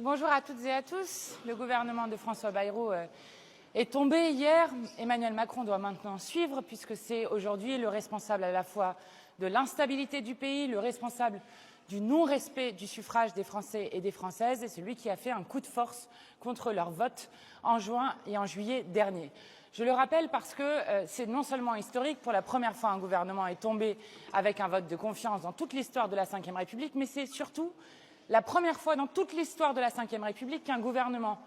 Bonjour à toutes et à tous. Le gouvernement de François Bayrou est tombé hier. Emmanuel Macron doit maintenant suivre puisque c'est aujourd'hui le responsable à la fois de l'instabilité du pays, le responsable du non-respect du suffrage des Français et des Françaises et celui qui a fait un coup de force contre leur vote en juin et en juillet dernier. Je le rappelle parce que c'est non seulement historique, pour la première fois un gouvernement est tombé avec un vote de confiance dans toute l'histoire de la Ve République, mais c'est surtout la première fois dans toute l'histoire de la Ve République qu'un gouvernement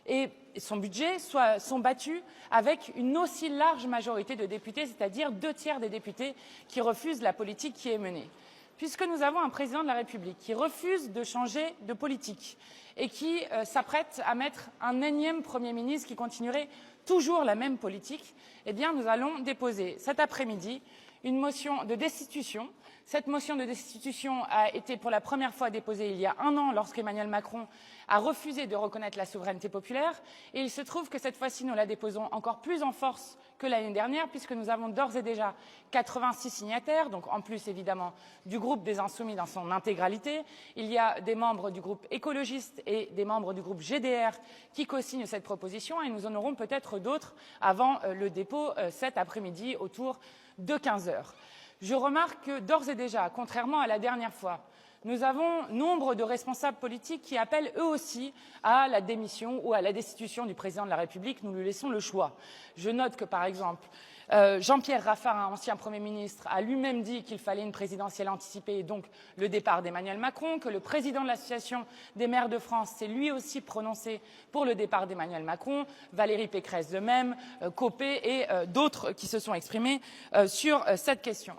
et son budget sont battus avec une aussi large majorité de députés, c'est-à-dire 2/3 des députés qui refusent la politique qui est menée. Puisque nous avons un président de la République qui refuse de changer de politique et qui s'apprête à mettre un énième Premier ministre qui continuerait toujours la même politique, eh bien nous allons déposer cet après-midi une motion de destitution. Cette motion de destitution a été pour la première fois déposée il y a un an lorsqu'Emmanuel Macron a refusé de reconnaître la souveraineté populaire. Et il se trouve que cette fois-ci, nous la déposons encore plus en force que l'année dernière puisque nous avons d'ores et déjà 86 signataires, donc en plus évidemment du groupe des Insoumis dans son intégralité. Il y a des membres du groupe écologiste et des membres du groupe GDR qui co-signent cette proposition et nous en aurons peut-être d'autres avant le dépôt cet après-midi autour de 15 heures. Je remarque que d'ores et déjà, contrairement à la dernière fois, nous avons nombre de responsables politiques qui appellent eux aussi à la démission ou à la destitution du président de la République. Nous lui laissons le choix. Je note que, par exemple, Jean-Pierre Raffarin, ancien Premier ministre, a lui-même dit qu'il fallait une présidentielle anticipée et donc le départ d'Emmanuel Macron, que le président de l'Association des maires de France s'est lui aussi prononcé pour le départ d'Emmanuel Macron, Valérie Pécresse de même, Copé et d'autres qui se sont exprimés sur cette question.